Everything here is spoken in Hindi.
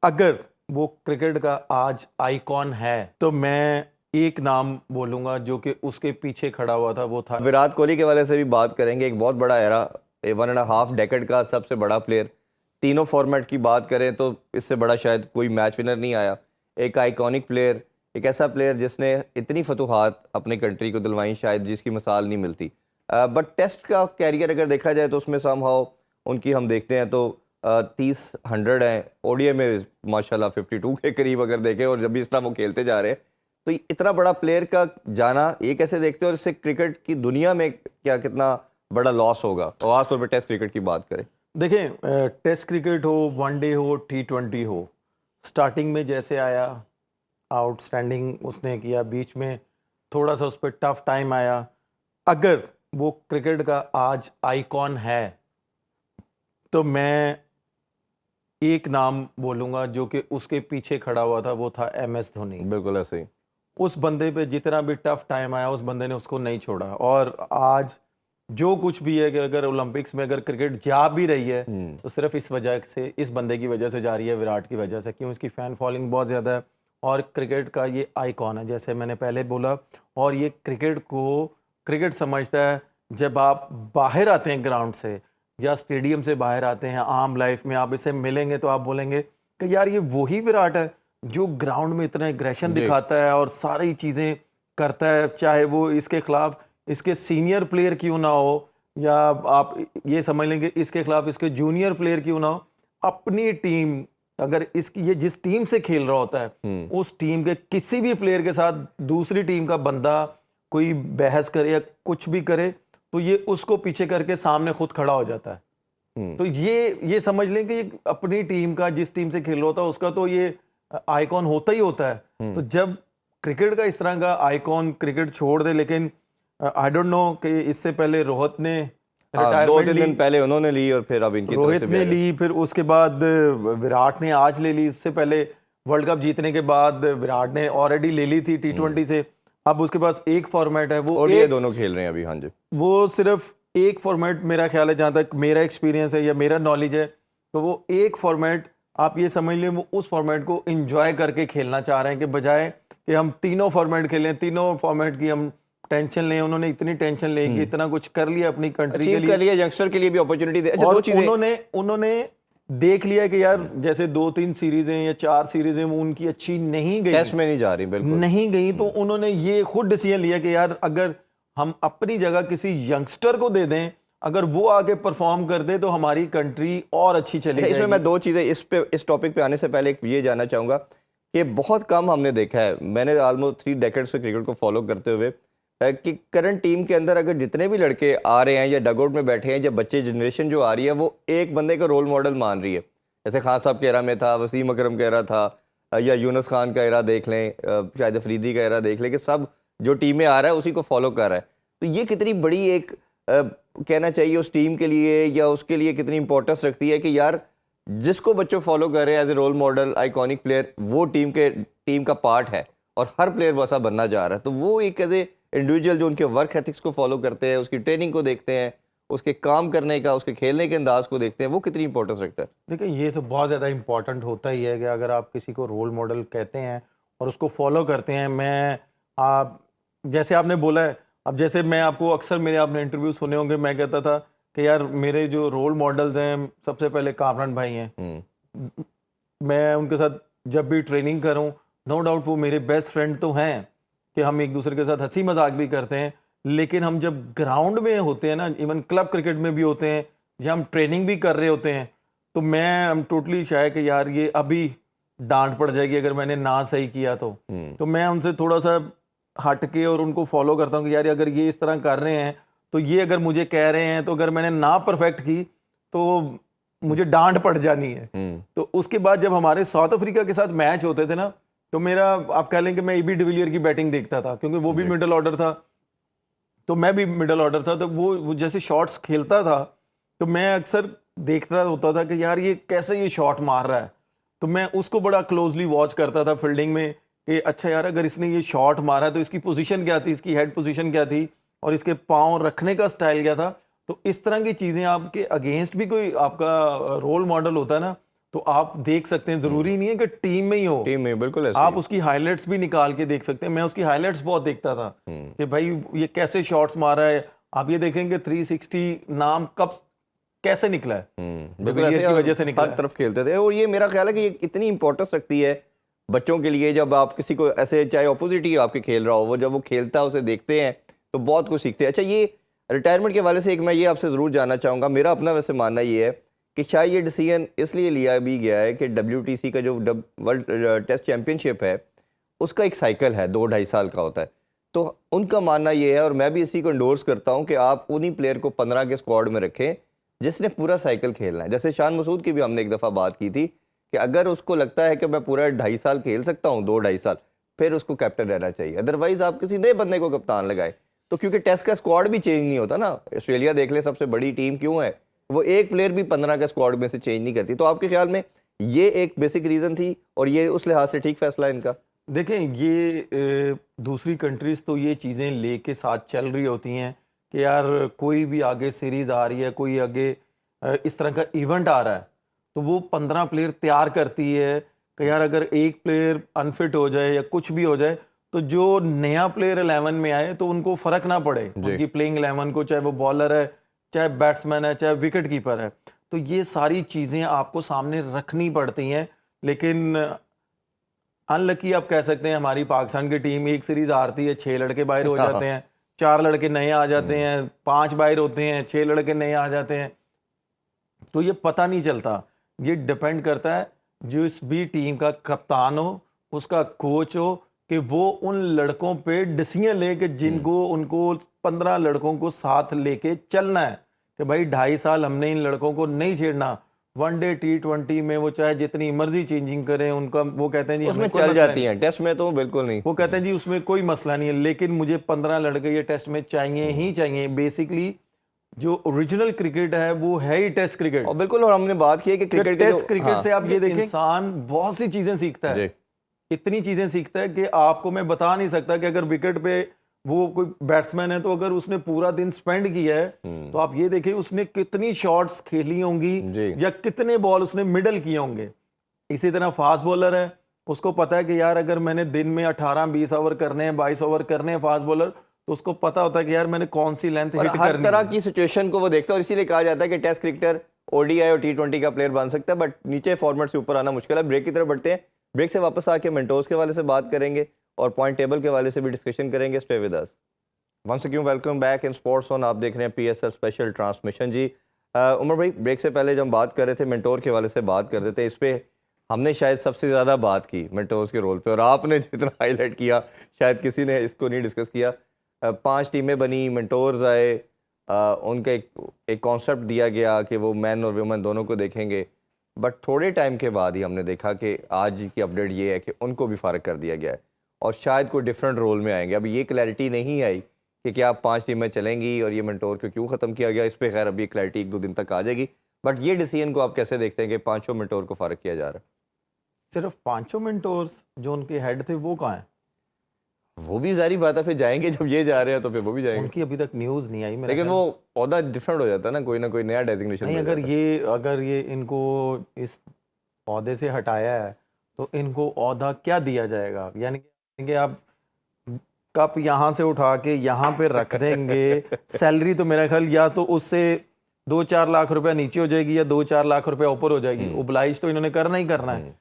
अगर वो क्रिकेट का आज आइकॉन है तो मैं एक नाम बोलूंगा जो कि उसके पीछे खड़ा हुआ था, वो था विराट कोहली के वाले से भी बात करेंगे। एक बहुत बड़ा एरा, 1.5 डेकेड का सबसे बड़ा प्लेयर। तीनों फॉर्मेट की बात करें तो इससे बड़ा शायद कोई मैच विनर नहीं आया। एक आइकॉनिक प्लेयर, एक ऐसा प्लेयर जिसने इतनी फतूहात अपने कंट्री को दिलवाई, शायद जिसकी मिसाल नहीं मिलती। बट टेस्ट का कैरियर अगर देखा जाए तो उसमें समहाउ उनकी हम देखते हैं तो 30 100 हैं। ओडीआई में माशाल्लाह 52 के करीब अगर देखें, और जब भी इस तरह वो खेलते जा रहे हैं तो इतना बड़ा प्लेयर का जाना ये कैसे देखते हो, और इससे क्रिकेट की दुनिया में क्या कितना बड़ा लॉस होगा, और खासतौर पर टेस्ट क्रिकेट की बात करें। देखें, टेस्ट क्रिकेट हो, वनडे हो, T20 हो, स्टार्टिंग में जैसे आया आउटस्टैंडिंग उसने किया, बीच में थोड़ा सा उस पर टफ टाइम आया। अगर वो क्रिकेट का आज आइकॉन है तो मैं एक नाम बोलूंगा जो कि उसके पीछे खड़ा हुआ था, वो था MS धोनी। बिल्कुल ऐसे ही। उस बंदे पे जितना भी टफ टाइम आया उस बंदे ने उसको नहीं छोड़ा, और आज जो कुछ भी है कि अगर ओलंपिक्स में अगर क्रिकेट जा भी रही है तो सिर्फ इस वजह से, इस बंदे की वजह से जा रही है, विराट की वजह से, क्यों? इसकी फ़ैन फॉलोइंग बहुत ज़्यादा है और क्रिकेट का ये आइकॉन है, जैसे मैंने पहले बोला। और ये क्रिकेट को क्रिकेट समझता है। जब आप बाहर आते हैं ग्राउंड से या स्टेडियम से बाहर आते हैं, आम लाइफ में आप इसे मिलेंगे तो आप बोलेंगे कि यार ये वही विराट है जो ग्राउंड में इतना एग्रेशन जी। दिखाता है और सारी चीज़ें करता है, चाहे वो इसके खिलाफ इसके सीनियर प्लेयर क्यों ना हो, या आप ये समझ लेंगे इसके खिलाफ इसके जूनियर प्लेयर क्यों ना हो, अपनी टीम, अगर इसकी ये जिस टीम से खेल रहा होता है उस टीम के किसी भी प्लेयर के साथ दूसरी टीम का बंदा कोई बहस करे या कुछ भी करे तो ये उसको पीछे करके सामने खुद खड़ा हो जाता है। तो ये समझ लें कि ये अपनी टीम का, जिस टीम से खेल रहा होता है उसका तो ये आइकॉन होता ही होता है। तो जब क्रिकेट का इस तरह का आइकॉन क्रिकेट छोड़ दे, लेकिन आई डोंट नो कि इससे पहले रोहित ने हाँ, रिटायरमेंट 2-3 ली, दिन पहले उन्होंने ली और फिर अब इनकी तरफ रोहित से भी ने आ गया। ली, फिर उसके बाद विराट ने आज ले ली। इससे पहले वर्ल्ड कप जीतने के बाद विराट ने ऑलरेडी ले ली थी T20 से। अब उसके पास एक फॉर्मेट है, वो ओडीआई एक, दोनों खेल रहे हैं अभी। हाँ जी। वो सिर्फ एक फॉर्मेट मेरा ख्याल है, जहाँ तक मेरा एक्सपीरियंस है या मेरा नॉलेज है, तो वो एक फॉर्मेट आप ये समझ लें वो उस फॉर्मेट को एंजॉय करके खेलना चाह रहे हैं कि बजाय कि हम तीनों फॉर्मेट खेलें, तीनों फॉर्मेट की हम टेंशन लें। उन्होंने इतनी टेंशन ली कि इतना कुछ कर लिया अपनी कंट्री के अचीव लिए, कर लिया, यंगस्टर के लिए भी अपॉर्चुनिटी दे। अच्छा, और दो चीजें। उन्होंने देख लिया कि यार जैसे 2-3 सीरीजें या 4 सीरीजें वो उनकी अच्छी नहीं गई, टेस्ट में नहीं जा रही, बिल्कुल नहीं गई, तो उन्होंने ये खुद डिसीजन लिया कि यार अगर हम अपनी जगह किसी यंगस्टर को दे दें, अगर वो आके परफॉर्म कर दे तो हमारी कंट्री और अच्छी चली इसमें जाएगी। मैं दो चीज़ें इस टॉपिक पे आने से पहले एक ये जानना चाहूँगा कि बहुत कम हमने देखा है, मैंने ऑलमोस्ट 3 डेकेड्स से क्रिकेट को फॉलो करते हुए, कि करंट टीम के अंदर अगर जितने भी लड़के आ रहे हैं या डगआउट में बैठे हैं, या बच्चे जनरेशन जो आ रही है, वो एक बंदे को रोल मॉडल मान रही है। जैसे खान साहब के एरा में था, वसीम अकरम का एरा था, या यूनुस खान का एरा देख लें, शाहिद अफरीदी का एरा देख लें, कि सब जो टीम में आ रहा है उसी को फॉलो कर रहा है। तो ये कितनी बड़ी एक कहना चाहिए उस टीम के लिए, या उसके लिए कितनी इंपॉर्टेंस रखती है कि यार जिसको बच्चों फॉलो कर रहे हैं as a role model, iconic player, वो टीम का पार्ट है और हर प्लेयर वैसा बनना जा रहा है। तो वो एक एज ए इंडिविजुअल जो उनके वर्क एथिक्स को फॉलो करते हैं, उसकी ट्रेनिंग को देखते हैं, उसके काम करने का, उसके खेलने के अंदाज को देखते हैं, वो कितनी इंपॉर्टेंस रखता है। देखिए, ये तो बहुत ज़्यादा इंपॉर्टेंट होता ही है कि अगर आप किसी को रोल मॉडल कहते हैं और उसको फॉलो करते हैं। मैं आप जैसे आपने बोला है, अब जैसे मैं आपको अक्सर मेरे आपने इंटरव्यू सुने होंगे, मैं कहता था कि यार मेरे जो रोल मॉडल्स हैं सबसे पहले कामरान भाई हैं। मैं उनके साथ जब भी ट्रेनिंग करूं, नो डाउट वो मेरे बेस्ट फ्रेंड तो हैं कि हम एक दूसरे के साथ हंसी मजाक भी करते हैं, लेकिन हम जब ग्राउंड में होते हैं ना, इवन क्लब क्रिकेट में भी होते हैं या हम ट्रेनिंग भी कर रहे होते हैं, तो मैं हम टोटली शायद कि यार ये अभी डांट पड़ जाएगी अगर मैंने ना सही किया तो मैं उनसे थोड़ा सा हट के और उनको फॉलो करता हूँ कि यार अगर ये इस तरह कर रहे हैं तो ये अगर मुझे कह रहे हैं, तो अगर मैंने ना परफेक्ट की तो मुझे डांट पड़ जानी है। तो उसके बाद जब हमारे साउथ अफ्रीका के साथ मैच होते थे ना, तो मेरा आप कह लें कि मैं AB डिविलियर की बैटिंग देखता था, क्योंकि वो भी मिडिल ऑर्डर था, तो मैं भी मिडिल ऑर्डर था। तो वो जैसे शॉट्स खेलता था तो मैं अक्सर देख रहा होता था कि यार ये कैसे ये शॉट मार रहा है, तो मैं उसको बड़ा क्लोजली वॉच करता था फील्डिंग में कि अच्छा यार अगर इसने ये शॉट मारा तो इसकी पोजीशन क्या थी, इसकी हेड पोजीशन क्या थी, और इसके पाँव रखने का स्टाइल क्या था। तो इस तरह की चीज़ें आपके अगेंस्ट भी कोई आपका रोल मॉडल होता है ना, तो आप देख सकते हैं, जरूरी नहीं है कि टीम में ही हो, टीम में बिल्कुल ऐसे आप उसकी हाइलाइट्स भी निकाल के देख सकते हैं। मैं उसकी हाइलाइट्स बहुत देखता था कि भाई ये कैसे शॉट्स मारा है। आप ये देखेंगे 360 नाम कब कैसे निकला है, बिल्कुल विलियर ऐसे की और वजह से निकला हर तरफ खेलते थे। और ये मेरा ख्याल है कि ये इतनी इंपॉर्टेंस रखती है बच्चों के लिए, जब आप किसी को ऐसे, चाहे ऑपोजिट ही आपके खेल रहा हो, वो जब वो खेलता है उसे देखते हैं तो बहुत कुछ सीखते हैं। अच्छा, ये रिटायरमेंट के हवाले से एक मैं ये आपसे ज़रूर जानना चाहूँगा, मेरा अपना वैसे मानना ये है कि शायद ये डिसीजन इसलिए लिया भी गया है कि WTC का जो वर्ल्ड टेस्ट चैम्पियनशिप है उसका एक साइकिल है, 2-2.5 साल का होता है। तो उनका मानना ये है, और मैं भी इसी को इंडोर्स करता हूँ, कि आप उन्हीं प्लेयर को 15 के स्क्वाड में रखें जिसने पूरा साइकिल खेलना है। जैसे शान मसूद की भी हमने एक दफ़ा बात की थी कि अगर उसको लगता है कि मैं पूरा 2.5 साल खेल सकता हूँ, 2-2.5 साल, फिर उसको कैप्टन रहना चाहिए। अदरवाइज आप किसी नए बंदे को कप्तान लगाएं। तो क्योंकि टेस्ट का स्क्वाड भी चेंज नहीं होता ना, ऑस्ट्रेलिया देख ले, सबसे बड़ी टीम क्यों है, वो एक प्लेयर भी 15 का स्क्वाड में से चेंज नहीं करती। तो आपके ख्याल में ये एक बेसिक रीज़न थी और ये उस लिहाज से ठीक फैसला है इनका? देखें, ये दूसरी कंट्रीज तो ये चीज़ें लेके साथ चल रही होती हैं कि यार कोई भी आगे सीरीज आ रही है, कोई आगे इस तरह का इवेंट आ रहा है, तो वो 15 प्लेयर तैयार करती है कि यार अगर एक प्लेयर अनफिट हो जाए या कुछ भी हो जाए तो जो नया प्लेयर 11 में आए तो उनको फर्क ना पड़े उनकी प्लेइंग 11 को, चाहे वो बॉलर है, चाहे बैट्समैन है, चाहे विकेट कीपर है। तो ये सारी चीज़ें आपको सामने रखनी पड़ती हैं। लेकिन अनलकी आप कह सकते हैं, हमारी पाकिस्तान की टीम एक सीरीज हारती है, 6 लड़के बाहर हो जाते हैं, 4 लड़के नए आ जाते हैं, 5 बाहर होते हैं, 6 लड़के नए आ जाते हैं। तो ये पता नहीं चलता। ये डिपेंड करता है जिस भी टीम का कप्तान हो, उसका कोच हो, कि वो उन लड़कों पे डिसीजन ले कि जिनको उनको 15 लड़कों को साथ लेके चलना है कि भाई 2.5 साल हमने इन लड़कों को नहीं छेड़ना। वनडे T20 में वो चाहे जितनी मर्जी चेंजिंग करें, उनका वो कहते हैं जी उसमें हमें कोई चल मसला जाती नहीं। हैं, टेस्ट में तो बिल्कुल नहीं। वो कहते हैं जी उसमें कोई मसला नहीं है, लेकिन मुझे 15 लड़के ये टेस्ट में चाहिए ही चाहिए। बेसिकली जो ओरिजिनल क्रिकेट है वो है ही टेस्ट क्रिकेट। और बिल्कुल, और हमने बात की है कि क्रिकेट टेस्ट क्रिकेट से आप ये देखें, इंसान बहुत सी चीजें सीखता है, इतनी चीजें सीखता है कि आपको मैं बता नहीं सकता कि अगर विकेट पे वो कोई बैट्समैन है तो अगर उसने पूरा दिन स्पेंड किया है तो आप ये देखिए उसने कितनी शॉट्स खेली होंगी या कितने बॉल उसने मिडल किए होंगे। इसी तरह फास्ट बॉलर है, उसको पता है कि यार अगर मैंने दिन में 18-20 ओवर करने हैं, 22 ओवर करने हैं फास्ट बॉलर, तो उसको पता होता है कि यार मैंने कौन सी लेंथ हिट करनी है। हर तरह की सिचुएशन को वो देखता है, और इसीलिए कहा जाता है कि टेस्ट क्रिकेटर ODI और T20 का प्लेयर बन सकता है, बट नीचे फॉर्मेट से ऊपर आना मुश्किल है। ब्रेक की तरफ बढ़ते हैं, ब्रेक से वापस आके मेंटोर्स के वाले से बात करेंगे और पॉइंट टेबल के वाले से भी डिस्कशन करेंगे। Stay with us. Once again welcome back in sports on. आप देख रहे हैं PSL स्पेशल ट्रांसमिशन। जी उमर भाई, ब्रेक से पहले जब हम बात कर रहे थे मेंटोर के वाले से बात कर रहे थे, इस पे हमने शायद सबसे ज़्यादा बात की मेंटोर्स के रोल पे, और आपने जितना हाईलाइट किया शायद किसी ने इसको नहीं डिस्कस किया। 5 टीमें बनी, मेंटोर्स आए, उनका एक कॉन्सेप्ट दिया गया कि वो मैन और वुमेन दोनों को देखेंगे, बट थोड़े टाइम के बाद ही हमने देखा कि आज की अपडेट ये है कि उनको भी फारग कर दिया गया है और शायद कोई डिफरेंट रोल में आएंगे। अभी ये क्लैरिटी नहीं आई कि क्या 5 टीमें चलेंगी और ये मेंटोर को क्यों ख़त्म किया गया, इस पर खैर अभी क्लैरिटी 1-2 दिन तक आ जाएगी। बट ये डिसीजन को आप कैसे देखते हैं कि 5 मेंटोर को फारग किया जा रहा है? सिर्फ 5 मेंटोर्स जो उनके हेड थे वो कहाँ हैं? वो भी जारी बात है, फिर जाएंगे जब ये जा रहे हैं तो फिर वो भी जाएंगे। उनकी अभी तक न्यूज़ नहीं आई मेरा लेकिन ख्याल। वो ओहदा डिफरेंट हो जाता है ना कोई नया डेजिग्नेशन नहीं, मिल जाता है। अगर ये इनको इस ओहदे से हटाया है तो इनको ओहदा क्या दिया जाएगा? यानी कि आप कप यहाँ से उठा के यहाँ पे रख देंगे, सैलरी तो मेरा ख्याल या तो उससे 2-4 लाख रुपया नीचे हो जाएगी या 2-4 लाख रुपया ऊपर हो जाएगी। ओब्लाइज तो इन्होंने करना ही करना है।